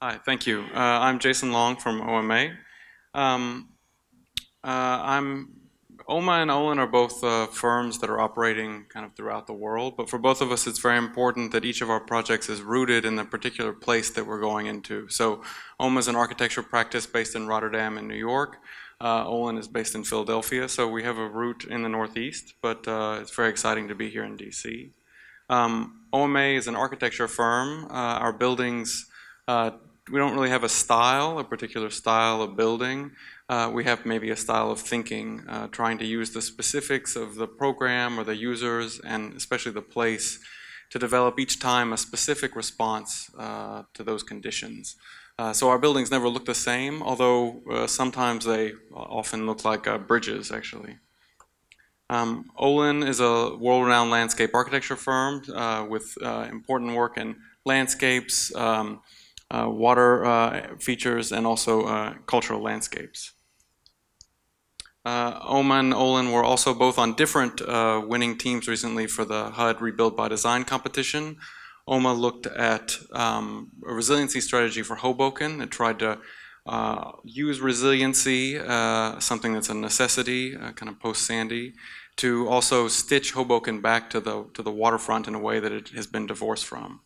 Hi, thank you. I'm Jason Long from OMA. Um, OMA and OLIN are both firms that are operating kind of throughout the world, but for both of us it's very important that each of our projects is rooted in the particular place that we're going into. So OMA is an architecture practice based in Rotterdam and New York. OLIN is based in Philadelphia, so we have a root in the Northeast, but it's very exciting to be here in DC. OMA is an architecture firm. Our buildings, we don't really have a style, a particular style of building. We have maybe a style of thinking, trying to use the specifics of the program or the users and especially the place to develop each time a specific response to those conditions. So our buildings never look the same, although sometimes they often look like bridges, actually. OLIN is a world-renowned landscape architecture firm with important work in landscapes, water features, and also cultural landscapes. OMA and OLIN were also both on different winning teams recently for the HUD Rebuild by Design competition. OMA looked at a resiliency strategy for Hoboken. It tried to use resiliency, something that's a necessity, kind of post-Sandy, to also stitch Hoboken back to the waterfront in a way that it has been divorced from.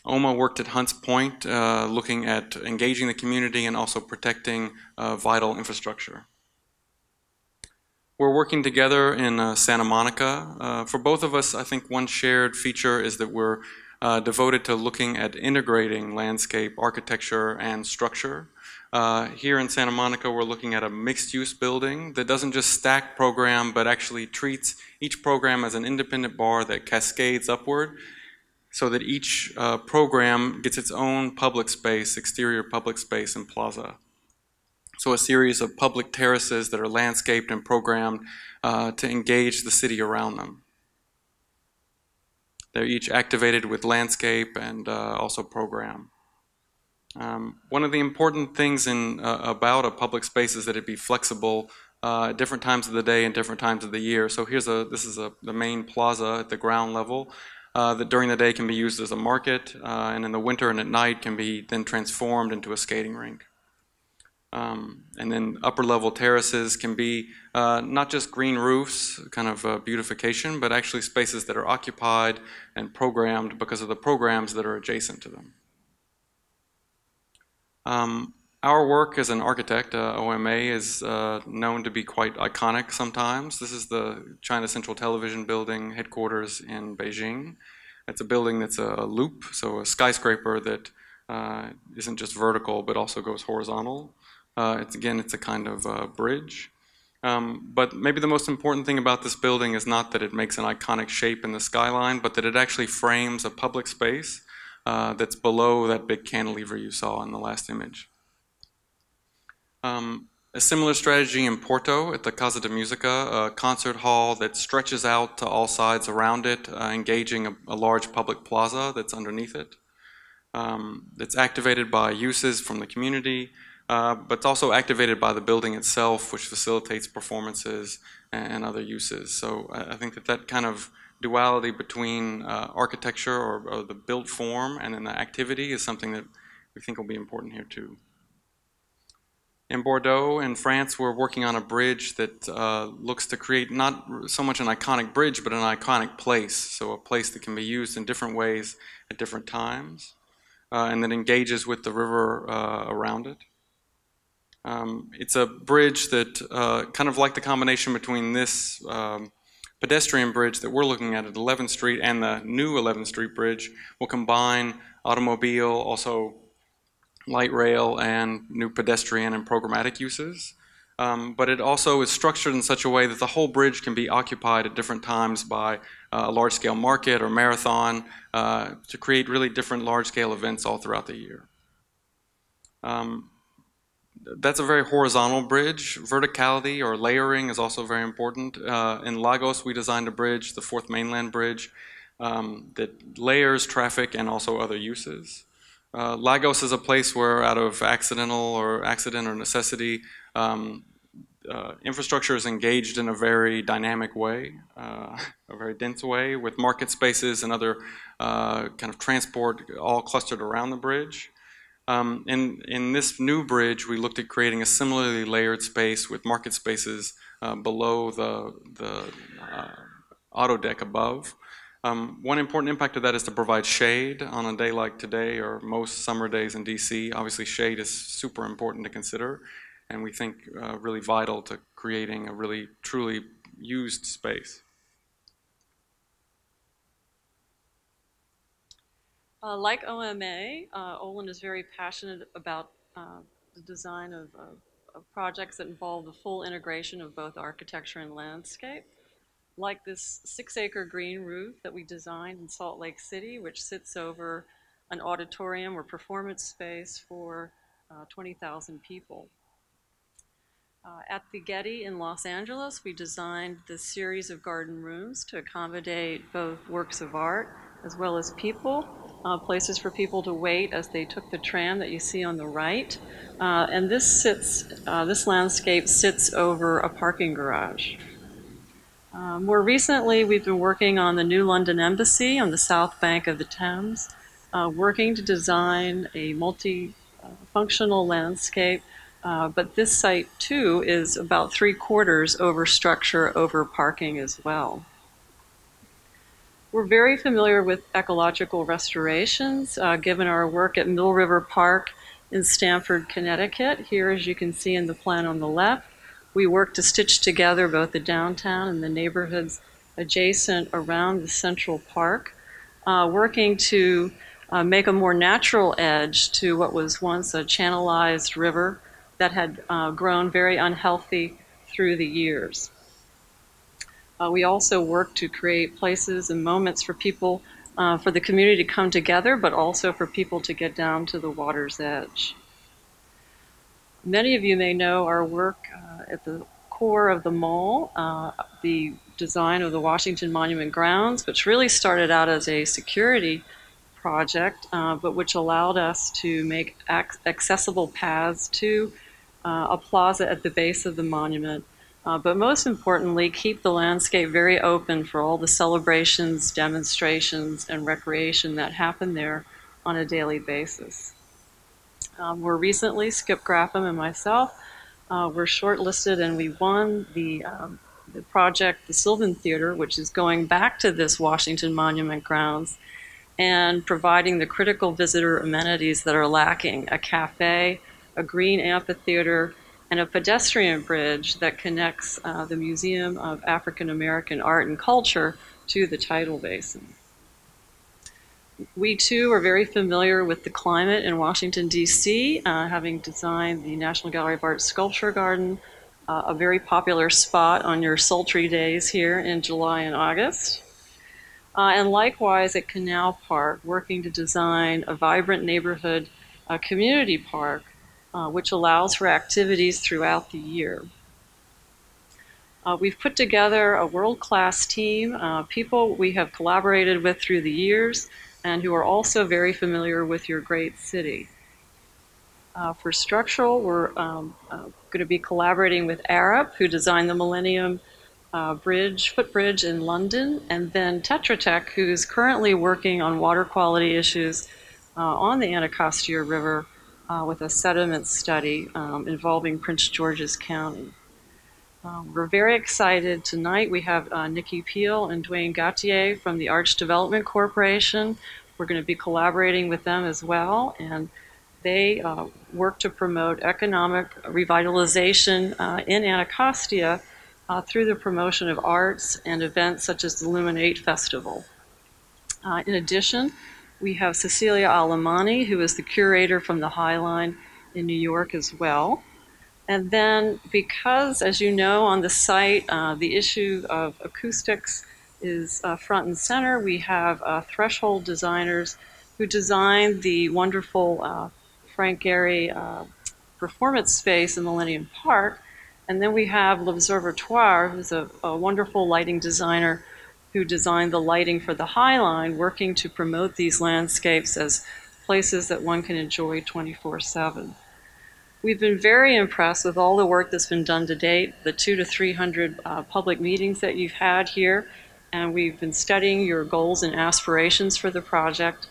OMA worked at Hunts Point, looking at engaging the community and also protecting vital infrastructure. We're working together in Santa Monica. For both of us, I think one shared feature is that we're devoted to looking at integrating landscape, architecture, and structure. Here in Santa Monica, we're looking at a mixed-use building that doesn't just stack program, but actually treats each program as an independent bar that cascades upward, so that each program gets its own public space, exterior public space and plaza. So a series of public terraces that are landscaped and programmed to engage the city around them. They're each activated with landscape and also program. One of the important things about a public space is that it be flexible at different times of the day and different times of the year. So this is the main plaza at the ground level. That during the day can be used as a market, and in the winter and at night can be then transformed into a skating rink. And then upper level terraces can be not just green roofs, kind of beautification, but actually spaces that are occupied and programmed because of the programs that are adjacent to them. Our work as an architect, OMA, is known to be quite iconic sometimes. This is the China Central Television Building headquarters in Beijing. It's a building that's a loop, so a skyscraper that isn't just vertical but also goes horizontal. It's a kind of bridge. But maybe the most important thing about this building is not that it makes an iconic shape in the skyline, but that it actually frames a public space that's below that big cantilever you saw in the last image. A similar strategy in Porto at the Casa de Musica, a concert hall that stretches out to all sides around it, engaging a large public plaza that's underneath it. It's activated by uses from the community, but it's also activated by the building itself, which facilitates performances and other uses. So I think that kind of duality between architecture or the built form and then the activity is something that we think will be important here too. In Bordeaux, in France, we're working on a bridge that looks to create not so much an iconic bridge, but an iconic place. So a place that can be used in different ways at different times, and that engages with the river around it. It's a bridge that, kind of like the combination between this pedestrian bridge that we're looking at 11th Street and the new 11th Street Bridge, will combine automobile, also light rail, and new pedestrian and programmatic uses. But it also is structured in such a way that the whole bridge can be occupied at different times by a large-scale market or marathon to create really different large-scale events all throughout the year. That's a very horizontal bridge. Verticality or layering is also very important. In Lagos, we designed a bridge, the Fourth Mainland Bridge, that layers traffic and also other uses. Lagos is a place where, out of accident or necessity, infrastructure is engaged in a very dynamic way, a very dense way, with market spaces and other kind of transport all clustered around the bridge. In this new bridge, we looked at creating a similarly layered space with market spaces below the auto deck above. One important impact of that is to provide shade on a day like today or most summer days in DC. Obviously, shade is super important to consider, and we think really vital to creating a really truly used space. Like OMA, OLIN is very passionate about the design of projects that involve the full integration of both architecture and landscape. Like this 6-acre green roof that we designed in Salt Lake City, which sits over an auditorium or performance space for 20,000 people. At the Getty in Los Angeles, we designed this series of garden rooms to accommodate both works of art as well as people, places for people to wait as they took the tram that you see on the right. And this landscape sits over a parking garage. More recently, we've been working on the new London Embassy on the south bank of the Thames, working to design a multi-functional landscape. But this site, too, is about 3/4 over structure, over parking as well. We're very familiar with ecological restorations, given our work at Mill River Park in Stamford, Connecticut. Here, as you can see in the plan on the left, we work to stitch together both the downtown and the neighborhoods adjacent around the central park, working to make a more natural edge to what was once a channelized river that had grown very unhealthy through the years. We also work to create places and moments for people, for the community to come together, but also for people to get down to the water's edge. Many of you may know our work at the core of the mall, the design of the Washington Monument grounds, which really started out as a security project, but which allowed us to make accessible paths to a plaza at the base of the monument, but most importantly, keep the landscape very open for all the celebrations, demonstrations, and recreation that happen there on a daily basis. More recently, Skip Grapham and myself were shortlisted, and we won the project, the Sylvan Theater, which is going back to this Washington Monument grounds and providing the critical visitor amenities that are lacking: a cafe, a green amphitheater, and a pedestrian bridge that connects the Museum of African American Art and Culture to the tidal basin. We too are very familiar with the climate in Washington, D.C., having designed the National Gallery of Art Sculpture Garden, a very popular spot on your sultry days here in July and August. And likewise at Canal Park, working to design a vibrant neighborhood community park, which allows for activities throughout the year. We've put together a world-class team, people we have collaborated with through the years, and who are also very familiar with your great city. For structural, we're going to be collaborating with Arup, who designed the Millennium footbridge in London, and then Tetra Tech, who is currently working on water quality issues on the Anacostia River with a sediment study involving Prince George's County. We're very excited tonight. We have Nikki Peel and Dwayne Gauthier from the Arch Development Corporation. We're going to be collaborating with them as well, and they work to promote economic revitalization in Anacostia through the promotion of arts and events such as the Luminate Festival. In addition, we have Cecilia Alamani, who is the curator from the High Line in New York as well. And then, because, as you know, on the site, the issue of acoustics is front and center, we have Threshold designers who designed the wonderful Frank Gehry performance space in Millennium Park. And then we have L'Observatoire, who's a wonderful lighting designer who designed the lighting for the High Line, working to promote these landscapes as places that one can enjoy 24/7. We've been very impressed with all the work that's been done to date, the 200 to 300 public meetings that you've had here, and we've been studying your goals and aspirations for the project.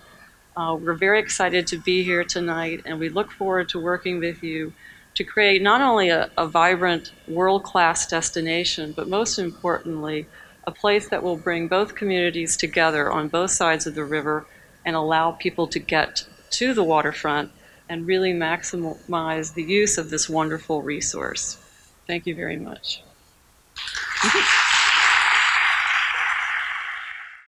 We're very excited to be here tonight, and we look forward to working with you to create not only a vibrant, world-class destination, but most importantly, a place that will bring both communities together on both sides of the river and allow people to get to the waterfront and really maximize the use of this wonderful resource. Thank you very much.